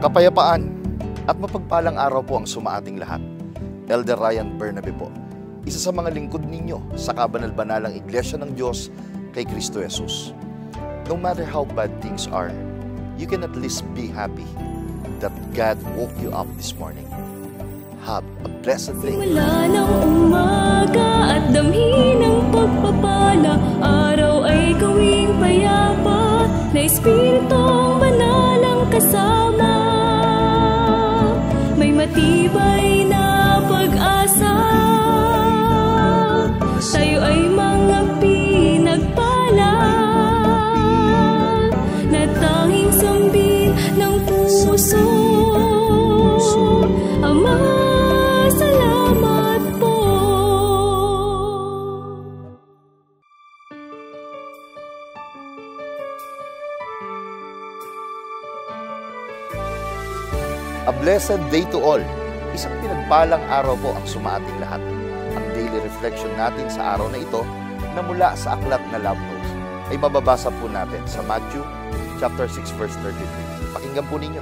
Kapayapaan at mapagpalang araw po ang sumaating lahat. Elder Ryan Bernabe po, isa sa mga lingkod ninyo sa kabanal-banalang Iglesia ng Diyos kay Kristo Jesus. No matter how bad things are, you can at least be happy that God woke you up this morning. Have a blessed day. Simula ng umaga at damhin ng pagpapala, araw ay gawing payapa, na Espiritong Banal ang kasama. May matibay na pag-asa, tayo ay mga pinagpala, na tanging sambin ng puso. Ama, salamat po. A blessed day to all. Isang pinagpalang araw po ang sumaating lahat. Ang daily reflection natin sa araw na ito na mula sa aklat na Love Notes ay mababasa po natin sa Matthew chapter 6 verse 33. Pakinggan po ninyo.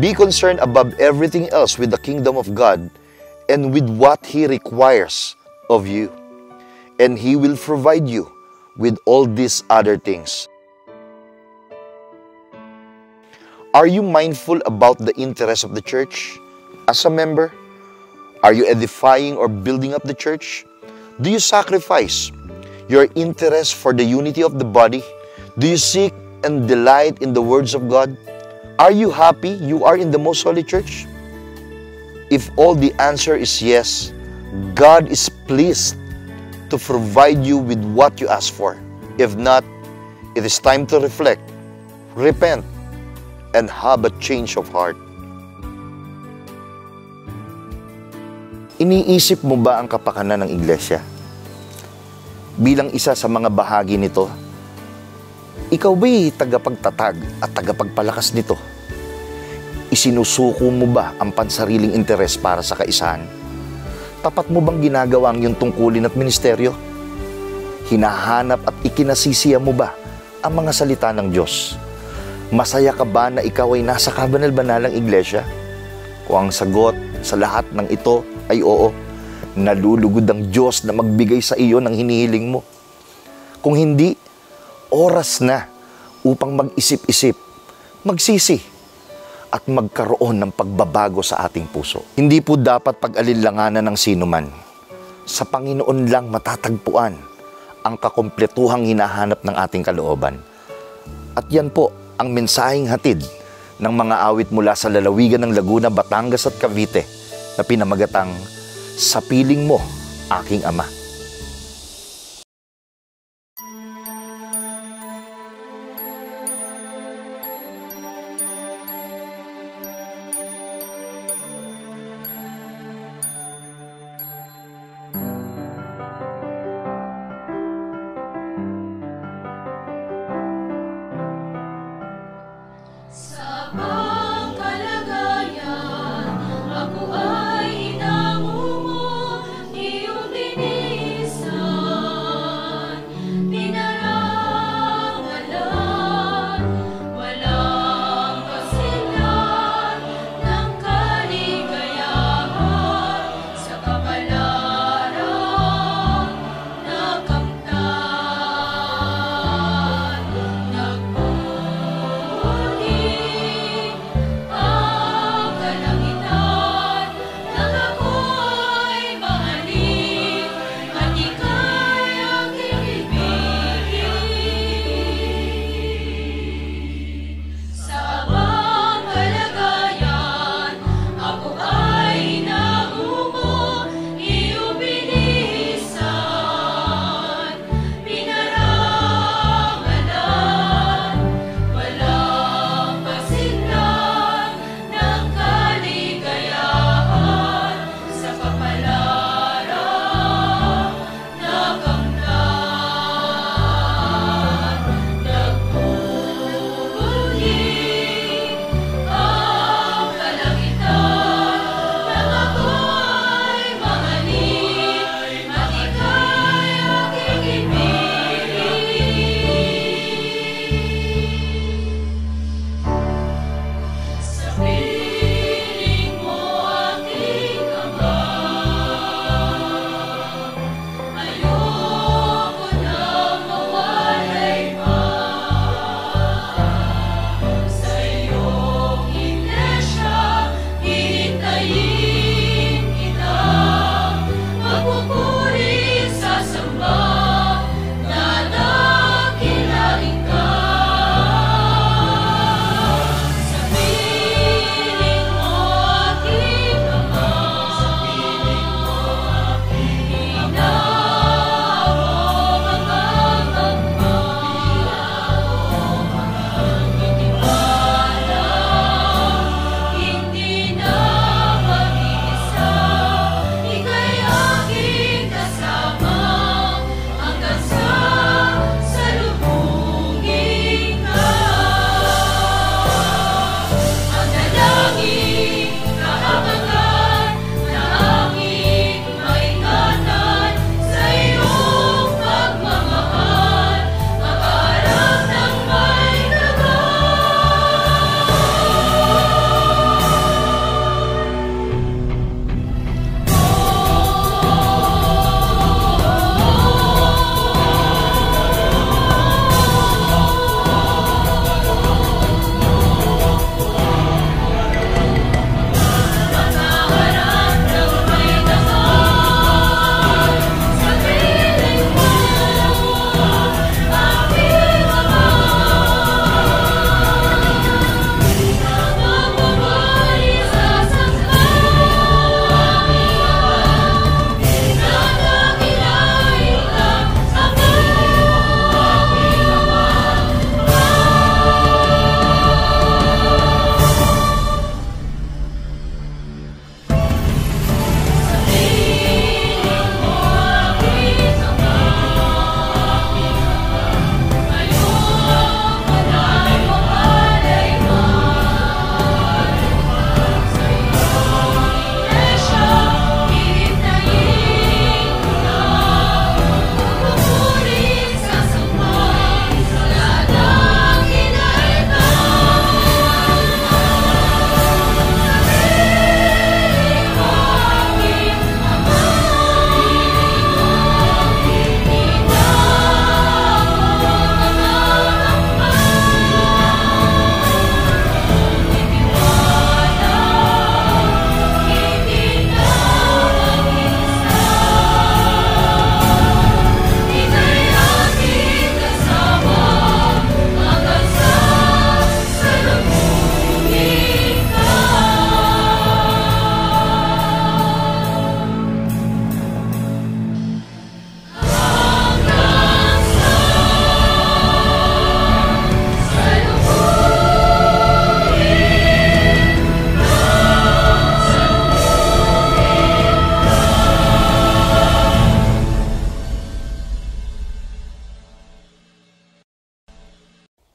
Be concerned above everything else with the kingdom of God and with what He requires of you, and He will provide you with all these other things. Are you mindful about the interests of the church? As a member, are you edifying or building up the church? Do you sacrifice your interest for the unity of the body? Do you seek and delight in the words of God? Are you happy you are in the most holy church? If all the answer is yes, God is pleased to provide you with what you ask for. If not, it is time to reflect, repent, and have a change of heart. Iniisip mo ba ang kapakanan ng iglesia? Bilang isa sa mga bahagi nito, ikaw ba'y tagapagtatag at tagapagpalakas nito? Isinusuko mo ba ang pansariling interes para sa kaisahan? Tapat mo bang ginagawa ang iyong tungkulin at ministeryo? Hinahanap at ikinasisiya mo ba ang mga salita ng Diyos? Masaya ka ba na ikaw ay nasa kabanal-banalang iglesia? Kung ang sagot sa lahat ng ito ay oo, nalulugod ang Diyos na magbigay sa iyo ng hinihiling mo. Kung hindi, oras na upang mag-isip-isip, magsisi, at magkaroon ng pagbabago sa ating puso. Hindi po dapat pag-alinlanganan ng sinuman. Sa Panginoon lang matatagpuan ang kakumpletuhang hinahanap ng ating kalooban. At yan po ang mensaheng hatid ng mga awit mula sa lalawigan ng Laguna, Batangas at Cavite na pinamagatang Sa Piling Mo, Aking Ama. Sa pangkalagayan, ako ay hinango mo, iyong dinig.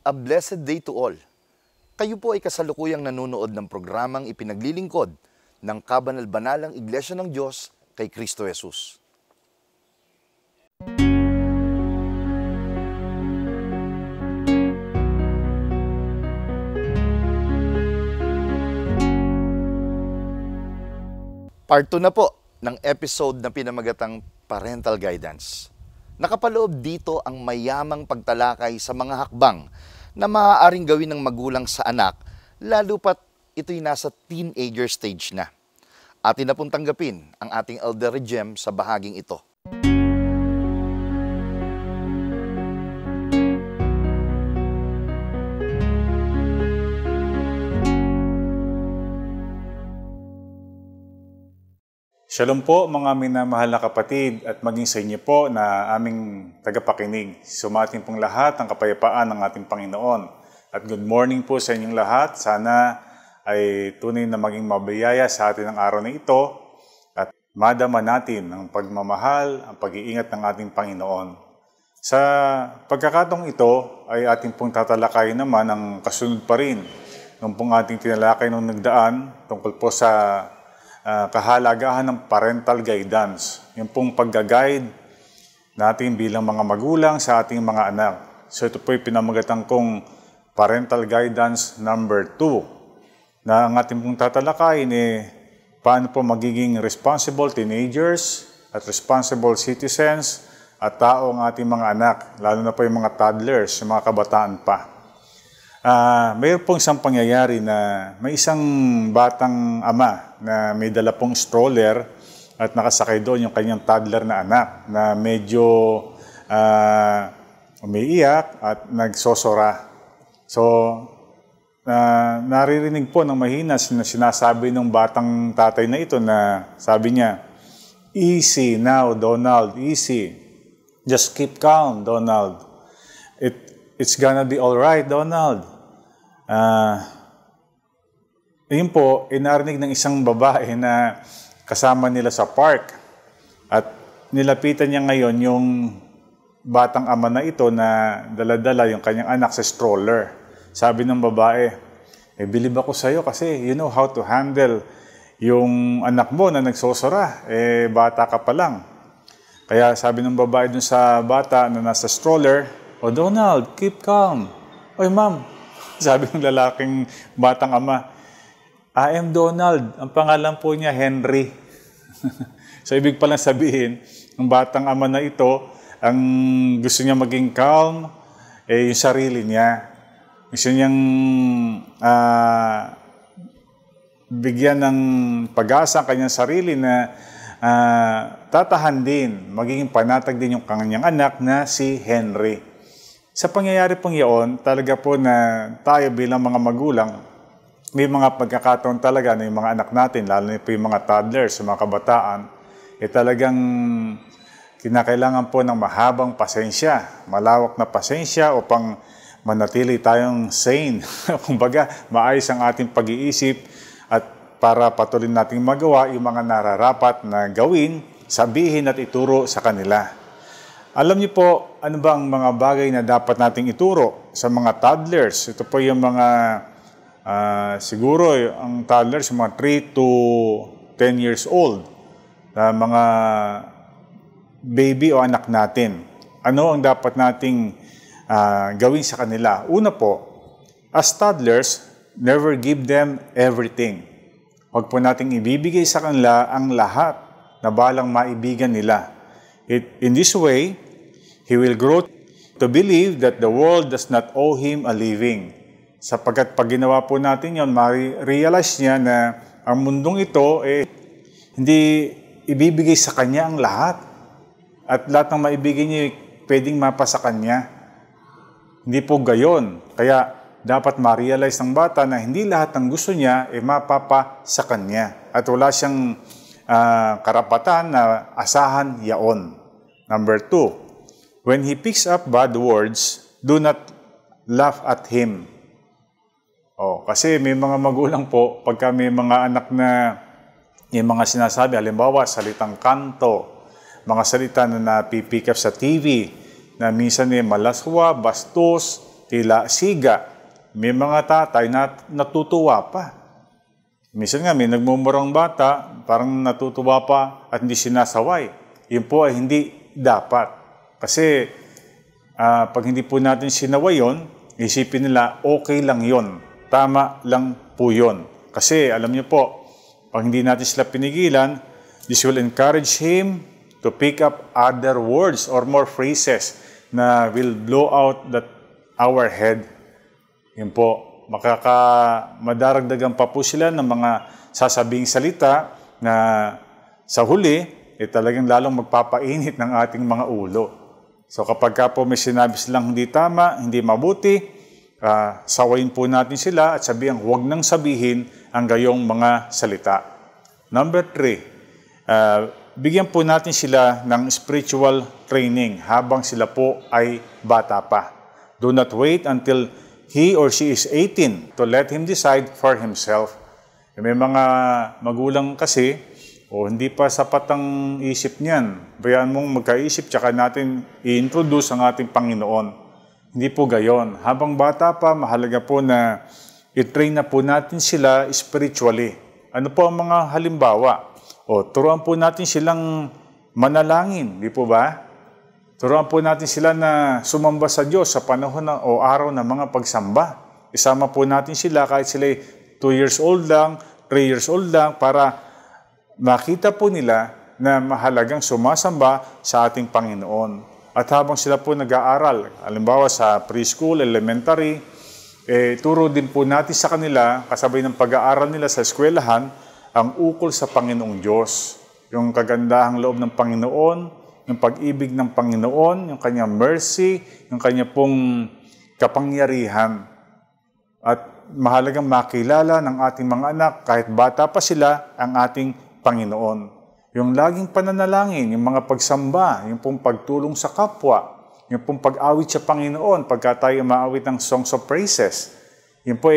A blessed day to all. Kayo po ay kasalukuyang nanonood ng programang ipinaglilingkod ng Kabanal-Banalang Iglesia ng Diyos kay Kristo Jesus. Part 2 na po ng episode na pinamagatang Parental Guidance. Nakapaloob dito ang mayamang pagtalakay sa mga hakbang na maaaring gawin ng magulang sa anak, lalo pat ito'y nasa teenager stage na. Atin na pong tanggapin ang ating Elder Gem sa bahaging ito. Shalom po mga minamahal na kapatid at maging sa inyo po na aming tagapakinig. Sumating pong lahat ang kapayapaan ng ating Panginoon. At good morning po sa inyong lahat. Sana ay tunay na maging mabiyaya sa atin ang araw na ito at madama natin ang pagmamahal, ang pag-iingat ng ating Panginoon. Sa pagkakataong ito ay ating pong tatalakayin naman ang kasunod pa rin nung pong ating tinalakay nung nagdaan tungkol po sa kahalagahan ng parental guidance. Yung pong pagga-guide natin bilang mga magulang sa ating mga anak. So ito po yung pinamagatang kong parental guidance number 2. Na ang ating pong tatalakayin paano po magiging responsible teenagers at responsible citizens at tao ang ating mga anak, lalo na po yung mga toddlers, yung mga kabataan pa. Mayroon pong isang pangyayari na may isang batang ama na may dala pong stroller at nakasakay doon yung kanyang toddler na anak na medyo umiiyak at nagsosora. So, naririnig po ng mahina na sinasabi ng batang tatay na ito na sabi niya, "Easy now, Donald, easy. Just keep calm, Donald. It's gonna be all right, Donald." Yun po, narinig ng isang babae na kasama nila sa park. At nilapitan niya ngayon yung batang ama na ito na dala-dala yung kanyang anak sa stroller. Sabi ng babae, bilib ako sa'yo kasi you know how to handle yung anak mo na nagsosora. Bata ka pa lang. Kaya sabi ng babae dun sa bata na nasa stroller, "Oh Donald, keep calm." "Oy ma'am," sabi ng lalaking batang ama, "I am Donald." Ang pangalan po niya, Henry. So, ibig palang sabihin, ng batang ama na ito, ang gusto niya maging calm, yung sarili niya. Gusto niyang bigyan ng pag-asa ang kanyang sarili na tatahan din, magiging panatag din yung kanyang anak na si Henry. Sa pangyayari pong iyon, talaga po na tayo bilang mga magulang, may mga pagkakataon talaga na yung mga anak natin, lalo na po yung mga toddlers, yung mga kabataan, talagang kinakailangan po ng mahabang pasensya, malawak na pasensya upang manatili tayong sane. Kumbaga, maayos ang ating pag-iisip at para patuloy nating magawa yung mga nararapat na gawin, sabihin at ituro sa kanila. Alam niyo po, ano bang mga bagay na dapat nating ituro sa mga toddlers? Ito po yung mga, siguro, ang toddlers, mga 3 to 10 years old, na mga baby o anak natin. Ano ang dapat nating gawin sa kanila? Una po, as toddlers, never give them everything. Huwag po nating ibibigay sa kanila ang lahat na balang maibigan nila. In this way, he will grow to believe that the world does not owe him a living. Sapagkat pag ginawa po natin yon, ma-realize niya na ang mundong ito, hindi ibibigay sa kanya ang lahat. At lahat ng maibigay niya, pwedeng mapa sa kanya. Hindi po gayon. Kaya dapat ma-realize ng bata na hindi lahat ng gusto niya mapapa sa kanya. At wala siyang karapatan na asahan yaon. Number 2, when he picks up bad words, do not laugh at him. Kasi may mga magulang po, pagka may mga anak na yung mga sinasabi, halimbawa, salitang kanto, mga salita na napipick up sa TV, na minsan malaswa, bastos, tila siga. May mga tatay na natutuwa pa. Minsan nga, may nagmumurang bata, parang natutuwa pa at hindi sinasaway. Yun po ay hindi dapat. Kasi pag hindi po natin sinaway yun, isipin nila, okay lang yun. Tama lang po yun. Kasi alam niyo po, pag hindi natin sila pinigilan, this will encourage him to pick up other words or more phrases na will blow out our head. Yun po, madaragdagan pa po sila ng mga sasabing salita na sa huli, talagang lalong magpapainit ng ating mga ulo. So kapag po may sinabi silang hindi tama, hindi mabuti, sawayin po natin sila at sabihin, huwag nang sabihin ang gayong mga salita. Number 3, bigyan po natin sila ng spiritual training habang sila po ay bata pa. Do not wait until he or she is 18 to let him decide for himself. May mga magulang kasi, hindi pa sapat ang isip niyan. Bayaan mong magkaisip, tsaka natin i-introduce ang ating Panginoon. Hindi po gayon. Habang bata pa, mahalaga po na i-train na po natin sila spiritually. Ano po ang mga halimbawa? Turuan po natin silang manalangin, di po ba? Turuan po natin sila na sumamba sa Diyos sa panahon o araw ng mga pagsamba. Isama po natin sila kahit sila 2 years old lang, 3 years old lang, para makita po nila na mahalagang sumasamba sa ating Panginoon. At habang sila po nag-aaral, halimbawa sa preschool, elementary, turo din po natin sa kanila, kasabay ng pag-aaral nila sa eskwelahan, ang ukol sa Panginoong Diyos. Yung kagandahang loob ng Panginoon, yung pag-ibig ng Panginoon, yung kanyang mercy, yung kanya pong kapangyarihan. At mahalagang makilala ng ating mga anak, kahit bata pa sila, ang ating Panginoon. Yung laging pananalangin, yung mga pagsamba, yung pong pagtulong sa kapwa, yung pong pag-awit sa Panginoon pagka tayo maawit ng songs of praises. Yun po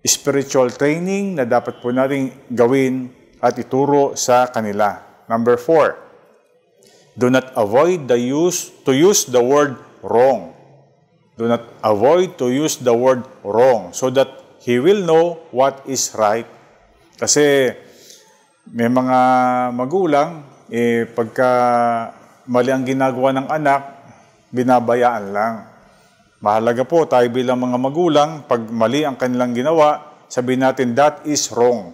spiritual training na dapat po natin gawin at ituro sa kanila. Number 4, do not avoid to use the word wrong. Do not avoid to use the word wrong so that he will know what is right. Kasi may mga magulang, pagka mali ang ginagawa ng anak, binabayaan lang. Mahalaga po tayo bilang mga magulang, pag mali ang kanilang ginawa, sabihin natin, that is wrong.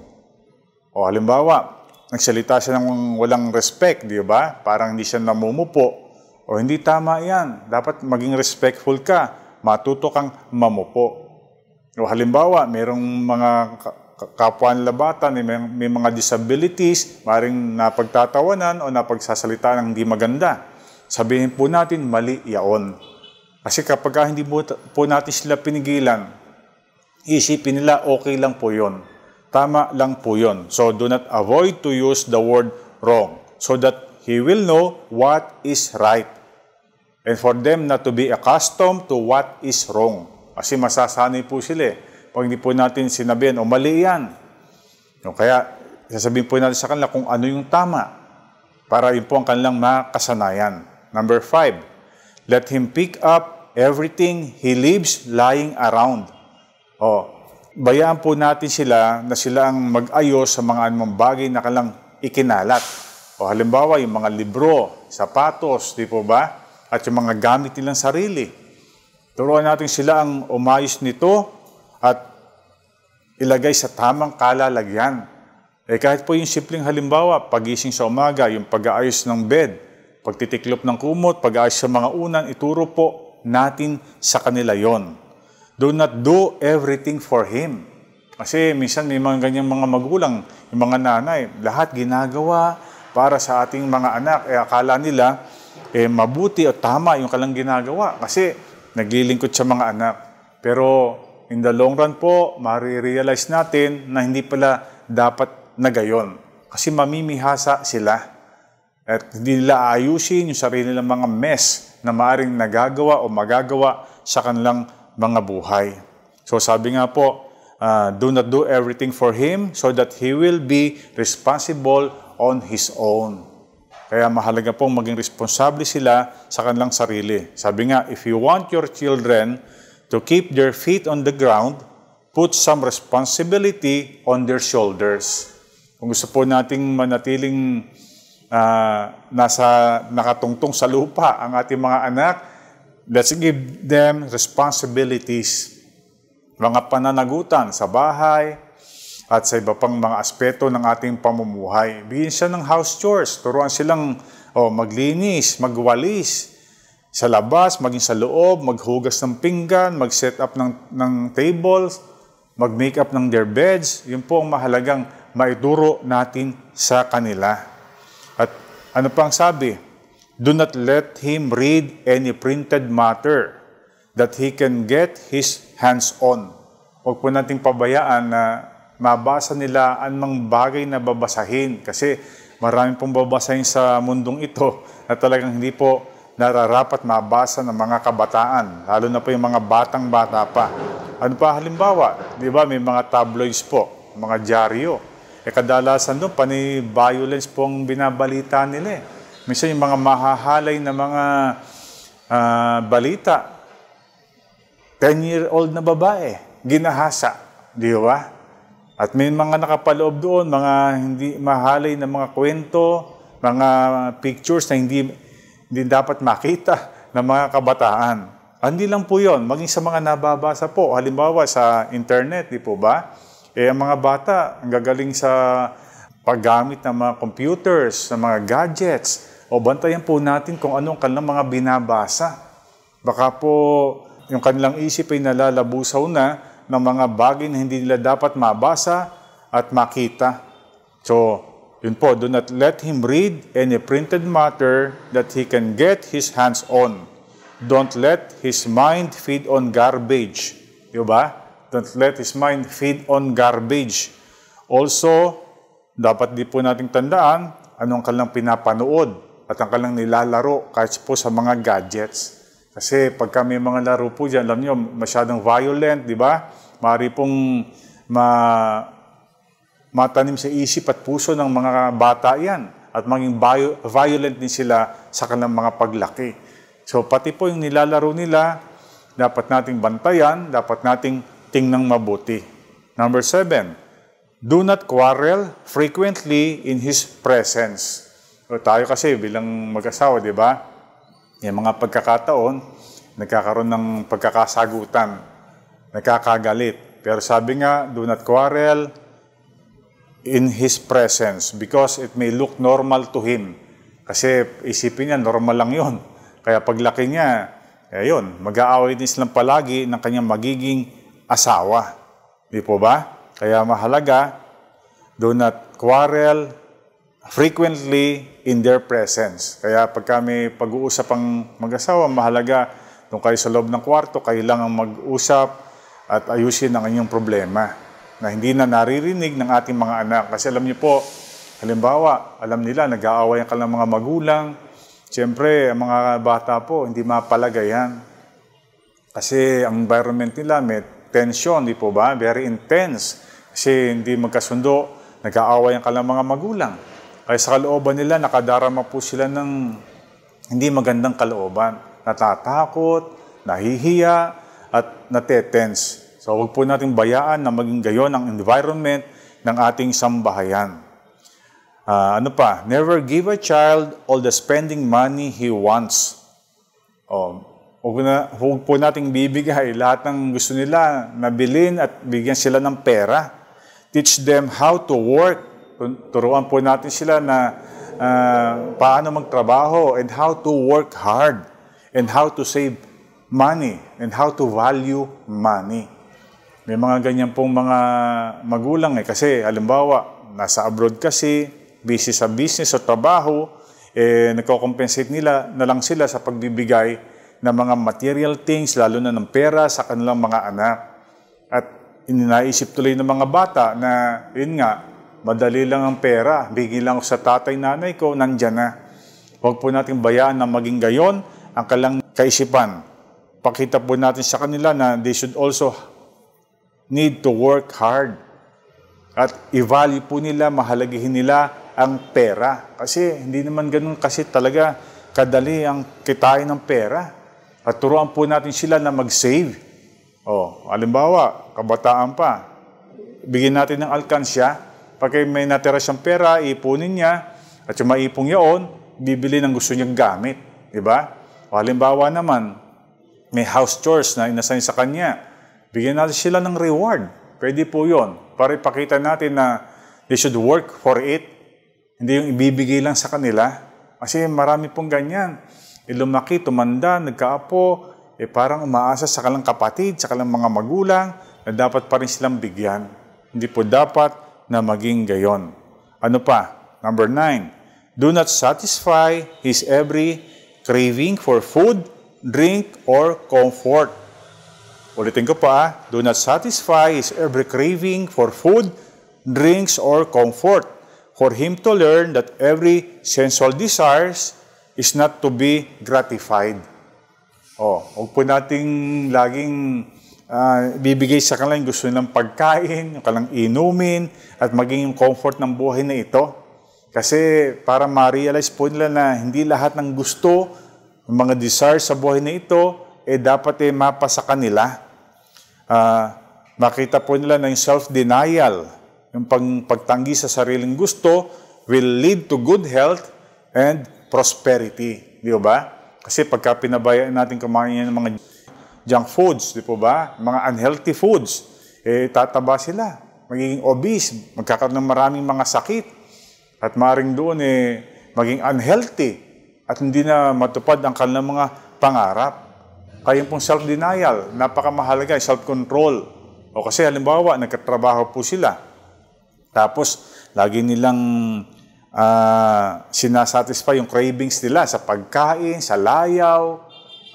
O halimbawa, nagsalita siya ng walang respect, di ba? Parang hindi siya namumupo. O hindi tama yan. Dapat maging respectful ka. Matuto kang mamupo. O halimbawa, mayroong mga kapwa nila bata, may mga disabilities, maaaring napagtatawanan o napagsasalita ng hindi maganda. Sabihin po natin, mali yaon. Kasi kapag hindi po natin sila pinigilan, isipin nila, okay lang po yun. Tama lang po yun. So, do not avoid to use the word wrong so that he will know what is right. And for them not to be accustomed to what is wrong. Kasi masasanay po sila pag hindi po natin sinabihan, mali yan. Kaya, sasabihin po natin sa kanila kung ano yung tama para yun po ang kanilang makasanayan. Number 5, let him pick up everything he leaves lying around. Bayaan po natin sila na sila ang mag-ayos sa mga anumang bagay na kanilang ikinalat. Halimbawa, yung mga libro, sapatos, di po ba? At yung mga gamit nilang sarili. Turuan natin sila ang umayos nito at ilagay sa tamang kalalagyan. Kahit po yung simpleng halimbawa, pagising sa umaga, yung pag-aayos ng bed, pagtitiklop ng kumot, pag-aayos sa mga unan, ituro po natin sa kanila yon. Do not do everything for him. Kasi minsan may mga ganyang mga magulang, yung mga nanay, lahat ginagawa para sa ating mga anak. Akala nila, mabuti o tama yung kalang ginagawa kasi naglilingkod sa mga anak. Pero in the long run po, marirealize natin na hindi pala dapat na gayon. Kasi mamimihasa sila. At hindi nila ayusin yung sarili nilang mga mess na maaaring nagagawa o magagawa sa kanilang mga buhay. So sabi nga po, do not do everything for him so that he will be responsible on his own. Kaya mahalaga pong maging responsable sila sa kanilang sarili. Sabi nga, if you want your children to keep their feet on the ground, put some responsibility on their shoulders. Kung gusto po nating manatiling nakatungtong sa lupa ang ating mga anak, let's give them responsibilities. Mga pananagutan sa bahay at sa iba pang mga aspeto ng ating pamumuhay. Bigyan siya ng house chores. Turuan silang maglinis, magwalis sa labas, maging sa loob, maghugas ng pinggan, mag-set up ng tables, mag-make up ng their beds. Yun po ang mahalagang maituro natin sa kanila. At ano pang sabi? Do not let him read any printed matter that he can get his hands on. Huwag po nating pabayaan na mabasa nila anumang bagay na babasahin. Kasi marami pong babasahin sa mundong ito na talagang hindi po nararapat mabasa ng mga kabataan. Lalo na po yung mga batang-bata pa. Ano pa halimbawa? Di ba may mga tabloids po, mga dyaryo. Kadalasan doon, pani-violence pong binabalita nila. Minsan yung mga mahahalay na mga balita, 10-year-old na babae, ginahasa, di ba? At may mga nakapaloob doon, mga hindi mahalay na mga kwento, mga pictures na hindi dapat makita ng mga kabataan. Hindi lang po yun, maging sa mga nababasa po, halimbawa sa internet, di po ba? Ang mga bata, ang gagaling sa paggamit ng mga computers, ng mga gadgets, o bantayan po natin kung anong kanilang mga binabasa. Baka po yung kanilang isip ay nalalabusaw na ng mga bagay na hindi nila dapat mabasa at makita. So, yun po, do not let him read any printed matter that he can get his hands on. Don't let his mind feed on garbage. Diba? Don't let his mind feed on garbage. Also, dapat di po nating tandaan anong kanilang pinapanood at ang kanilang nilalaro kahit po sa mga gadgets. Kasi pagka may mga laro po dyan, alam nyo, masyadong violent, di ba? Maaari pong matanim sa isip at puso ng mga bata yan. At maging violent din sila sa kanilang mga paglaki. So pati po yung nilalaro nila, dapat nating bantayan, dapat nating tingnan mabuti. Number 7, do not quarrel frequently in his presence. So, tayo kasi bilang mag-asawa, di ba? Yung mga pagkakataon, nagkakaroon ng pagkakasagutan, nagkakagalit. Pero sabi nga, do not quarrel in his presence because it may look normal to him. Kasi isipin niya, normal lang yun. Kaya paglaki niya, yun, mag-aaway din silang palagi ng kanyang magiging asawa. Di po ba? Kaya mahalaga, do not quarrel frequently in their presence. Kaya pagka may pag-uusap ang mag-asawa, mahalaga kung kayo sa loob ng kwarto, kayo lang ang mag-usap at ayusin ang inyong problema na hindi na naririnig ng ating mga anak. Kasi alam niyo po, halimbawa, alam nila, nag-aaway ang kanilang mga magulang. Siyempre, ang mga bata po, hindi mapalagayan. Kasi ang environment nila may tension, di po ba? Very intense. Kasi hindi magkasundo, nag-aaway ang kanilang mga magulang. Kaya sa kalooban nila, nakadarama po sila ng hindi magandang kalooban. Natatakot, nahihiya, at natetense. So huwag po natin bayaan na maging gayon ang environment ng ating sambahayan. Ano pa? Never give a child all the spending money he wants. Huwag po nating bibigay lahat ng gusto nila na bilhin at bigyan sila ng pera. Teach them how to work. Turuan po natin sila na paano magtrabaho and how to work hard and how to save money and how to value money. May mga ganyan pong mga magulang kasi halimbawa nasa abroad kasi, busy sa business o trabaho, nagko-compensate nila na lang sila sa pagbibigay ng mga material things, lalo na ng pera sa kanilang mga anak. At inaisip tuloy ng mga bata na yun nga, madali lang ang pera, bigyan lang sa tatay, nanay ko, nandyan na. Huwag po natin bayaan na maging gayon ang kanilang kaisipan. Pakita po natin sa kanila na they should also need to work hard. At i-value po nila, mahalagahin nila ang pera. Kasi hindi naman ganun kasi talaga kadali ang kitain ng pera. At turuan po natin sila na mag-save. Halimbawa, kabataan pa, bigyan natin ng alkansya. Pag may natira siyang pera, ipunin niya, at yung maipong yaon, bibili ng gusto niyang gamit. Diba? Halimbawa naman, may house chores na inassign sa kanya. Bigyan natin sila ng reward. Pwede po yun. Para ipakita natin na they should work for it. Hindi yung ibibigay lang sa kanila. Kasi marami pong ganyan. Lumaki, tumanda, nagkaapo, parang umaasa sa kalang kapatid, sa kalang mga magulang, na dapat pa rin silang bigyan. Hindi po dapat na maging gayon. Ano pa? Number 9. Do not satisfy his every craving for food, drink, or comfort. Ulitin ko pa, do not satisfy his every craving for food, drinks, or comfort. For him to learn that every sensual desires is not to be gratified. Huwag po nating laging bibigay sa kanila yung gusto nilang pagkain, yung kanilang inumin, at maging yung comfort ng buhay na ito. Kasi para ma-realize po nila na hindi lahat ng gusto, yung mga desires sa buhay na ito, dapat mapa sa kanila. Makita po nila na yung self-denial, yung pagtanggi sa sariling gusto, will lead to good health and prosperity. Di ba? Kasi pagka pinabayaan natin kumain ng mga junk foods, di po ba? Mga unhealthy foods, tataba sila, magiging obese, magkakaroon ng maraming mga sakit, at maring doon maging unhealthy, at hindi na matupad ang kanilang mga pangarap. Kaya pong self-denial, napakamahalaga, self-control. Kasi halimbawa, nagkatrabaho po sila, tapos lagi nilang sinasatisfy yung cravings nila sa pagkain, sa layaw,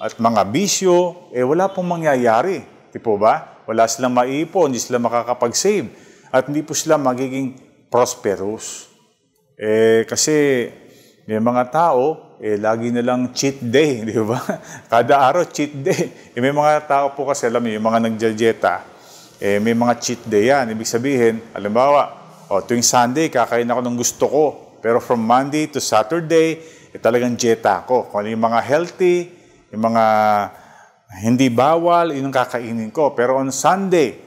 at mga bisyo, wala pong mangyayari. Di po ba? Wala silang maipon, hindi sila makakapag-save, at hindi po sila magiging prosperous. Kasi may mga tao, lagi nilang cheat day, di ba? Kada araw, cheat day. May mga tao po kasi, alam niyo, yung mga nagjajeta, may mga cheat day yan. Ibig sabihin, halimbawa, tuwing Sunday, kakain ako ng gusto ko. Pero from Monday to Saturday, talagang jeta ako. Kung ano yung mga healthy, yung mga hindi bawal, yun ang kakainin ko. Pero on Sunday,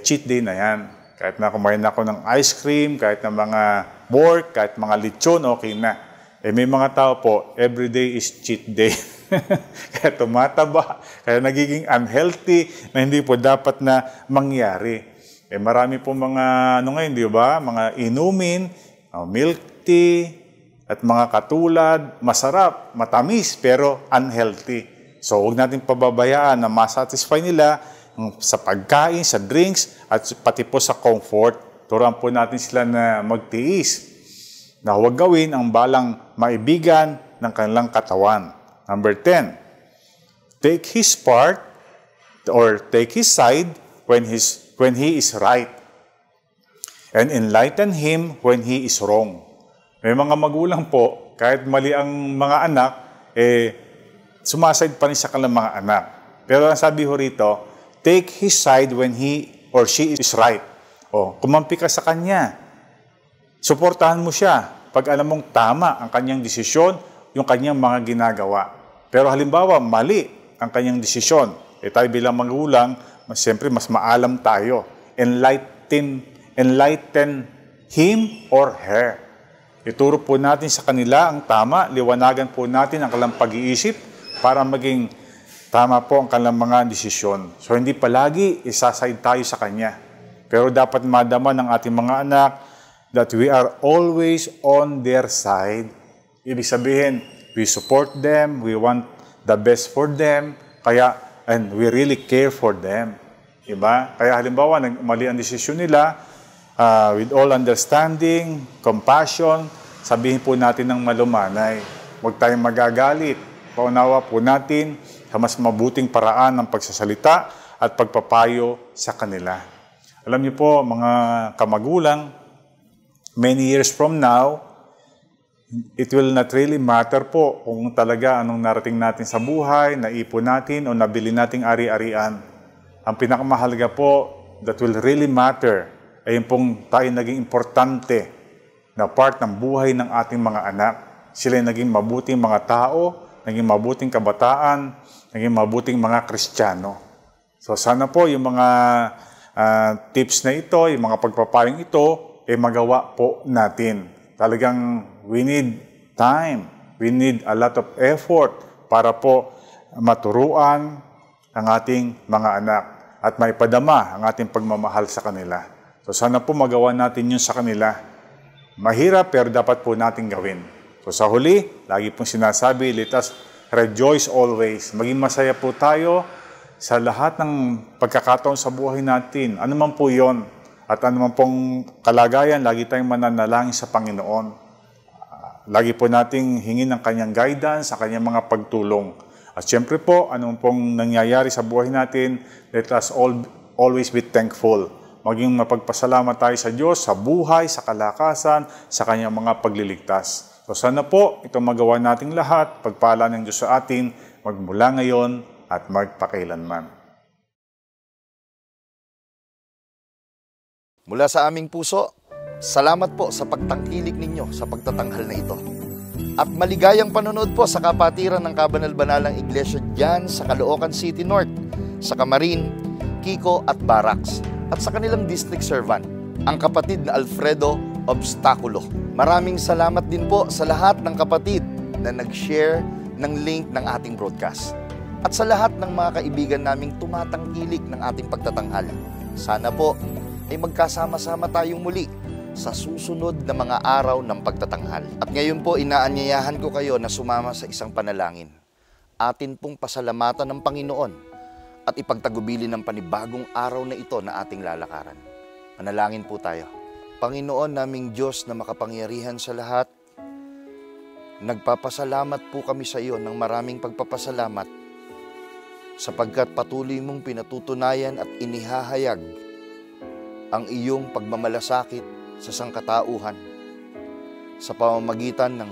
cheat day na yan. Kahit na kumain ako ng ice cream, kahit na mga pork, kahit mga lechon, okay na. May mga tao po, everyday is cheat day. Kaya tumataba, kaya nagiging unhealthy na hindi po dapat na mangyari. Marami po mga, ngayon, di ba? Mga inumin, milk tea, at mga katulad, masarap, matamis, pero unhealthy. So, huwag natin pababayaan na masatisfy nila sa pagkain, sa drinks, at pati po sa comfort. Turuan po natin sila na magtiis, na huwag gawin ang balang maibigan ng kanilang katawan. Number 10, take his part or take his side when he is right, and enlighten him when he is wrong. May mga magulang po, kahit mali ang mga anak, sumaside pa rin sa kanilang mga anak. Pero ang sabi ho rito, take his side when he or she is right. Kumampi ka sa kanya. Suportahan mo siya pag alam mong tama ang kanyang desisyon, yung kanyang mga ginagawa. Pero halimbawa, mali ang kanyang desisyon. Tayo bilang magulang, siyempre mas maalam tayo. Enlighten him or her. Ituro po natin sa kanila ang tama, liwanagan po natin ang kanilang pag-iisip para maging tama po ang kanilang mga desisyon. So hindi palagi isaside tayo sa kanya. Pero dapat madama ng ating mga anak that we are always on their side. Ibig sabihin, we support them, we want the best for them, and we really care for them. Diba? Kaya halimbawa, mali ang desisyon nila, with all understanding, compassion, sabihin po natin ng malumanay. Huwag tayong magagalit. Paunawa po natin sa mas mabuting paraan ng pagsasalita at pagpapayo sa kanila. Alam niyo po, mga kamagulang, many years from now, it will not really matter po kung talaga anong narating natin sa buhay, naipon natin o nabili nating ari-arian. Ang pinakamahalaga po, that will really matter, ay yung pong tayo naging importante na part ng buhay ng ating mga anak. Sila ay naging mabuting mga tao, naging mabuting kabataan, naging mabuting mga Kristiyano. So sana po yung mga tips na ito, yung mga pagpapayong ito, magawa po natin. Talagang we need time, we need a lot of effort para po maturuan ang ating mga anak at maipadama ang ating pagmamahal sa kanila. So sana po magawa natin yun sa kanila. Mahirap pero dapat po natin gawin. So sa huli, lagi pong sinasabi, let us rejoice always. Maging masaya po tayo sa lahat ng pagkakataon sa buhay natin. Ano man po yon at ano man pong kalagayan, lagi tayong mananalangin sa Panginoon. Lagi po nating hingin ng kanyang guidance, sa kanyang mga pagtulong. At syempre po, ano man pong nangyayari sa buhay natin, let us always be thankful. Maging mapagpasalamat tayo sa Diyos, sa buhay, sa kalakasan, sa kanyang mga pagliligtas. So sana po, itong magawa nating lahat, pagpala ng Diyos sa atin, magmula ngayon at magpakailanman. Mula sa aming puso, salamat po sa pagtangkilik ninyo sa pagtatanghal na ito. At maligayang panonood po sa kapatiran ng Kabanal-Banalang Iglesia dyan sa Caloocan City North, sa Camarin, Kiko at Barracks, at sa kanilang district servant, ang kapatid na Alfredo Obstaculo. Maraming salamat din po sa lahat ng kapatid na nag-share ng link ng ating broadcast. At sa lahat ng mga kaibigan naming tumatangkilik ng ating pagtatanghal. Sana po ay magkasama-sama tayong muli sa susunod na mga araw ng pagtatanghal. At ngayon po, inaanyayahan ko kayo na sumama sa isang panalangin. Atin pong pasalamatan ng Panginoon at ipagtagubili ng panibagong araw na ito na ating lalakaran. Manalangin po tayo. Panginoon naming Diyos na makapangyarihan sa lahat, nagpapasalamat po kami sa iyo ng maraming pagpapasalamat sapagkat patuloy mong pinatutunayan at inihahayag ang iyong pagmamalasakit sa sangkatauhan sa pamamagitan ng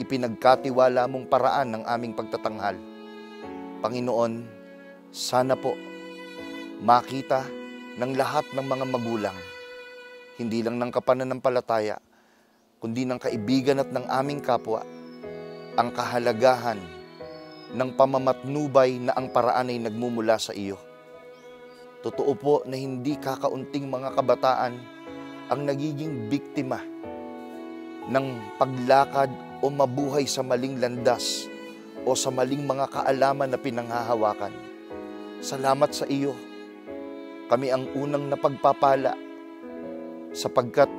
ipinagkatiwala mong paraan ng aming pagtatanghal. Panginoon, sana po makita ng lahat ng mga magulang, hindi lang ng kapananampalataya, kundi ng kaibigan at ng aming kapwa, ang kahalagahan ng pamamatnubay na ang paraan ay nagmumula sa iyo. Totoo po na hindi kakaunting mga kabataan ang nagiging biktima ng paglakad o mabuhay sa maling landas o sa maling mga kaalaman na pinanghahawakan. Salamat sa iyo. Kami ang unang napagpapala sapagkat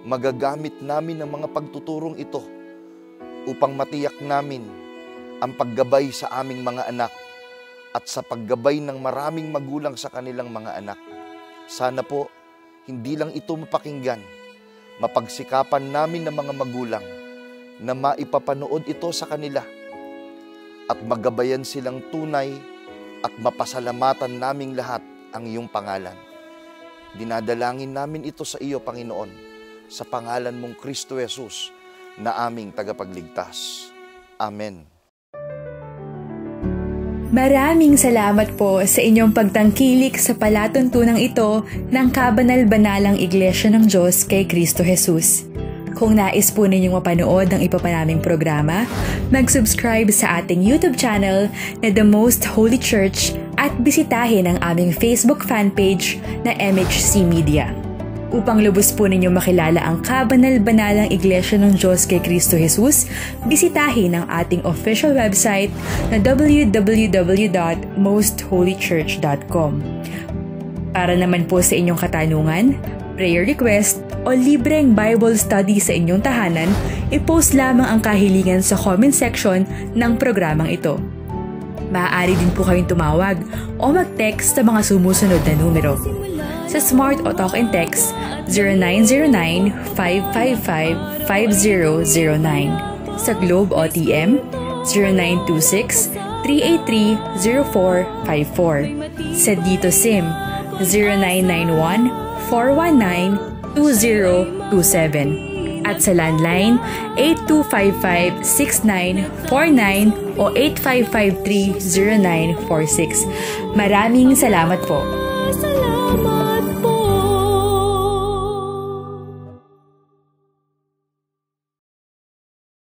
magagamit namin ang mga pagtuturong ito upang matiyak namin ang paggabay sa aming mga anak at sa paggabay ng maraming magulang sa kanilang mga anak. Sana po, hindi lang ito mapakinggan, mapagsikapan namin ng mga magulang na maipapanood ito sa kanila at magabayan silang tunay at mapasalamatan naming lahat ang iyong pangalan. Dinadalangin namin ito sa iyo, Panginoon, sa pangalan mong Kristo Jesus na aming tagapagligtas. Amen. Maraming salamat po sa inyong pagtangkilik sa palatuntunang ito ng Kabanal-Banalang Iglesia ng Diyos kay Kristo Jesus. Kung nais po ninyong mapanood ang iba pa naming programa, mag-subscribe sa ating YouTube channel na The Most Holy Church at bisitahin ang aming Facebook fanpage na MHC Media. Upang lubos po ninyong makilala ang Kabanal-Banalang Iglesia ng Diyos kay Kristo Jesus, bisitahin ang ating official website na www.mostholychurch.com. Para naman po sa inyong katanungan, prayer request o libreng Bible study sa inyong tahanan, i-post lamang ang kahilingan sa comment section ng programang ito. Maaari din po kayong tumawag o mag-text sa mga sumusunod na numero. Sa Smart o Talk and Text, 0909-555-5009. Sa Globe o TM, 0926-383-0454. Sa Dito SIM, 0991-419-2027. At sa landline, 8255-6949 o 8553-0946. Maraming salamat po.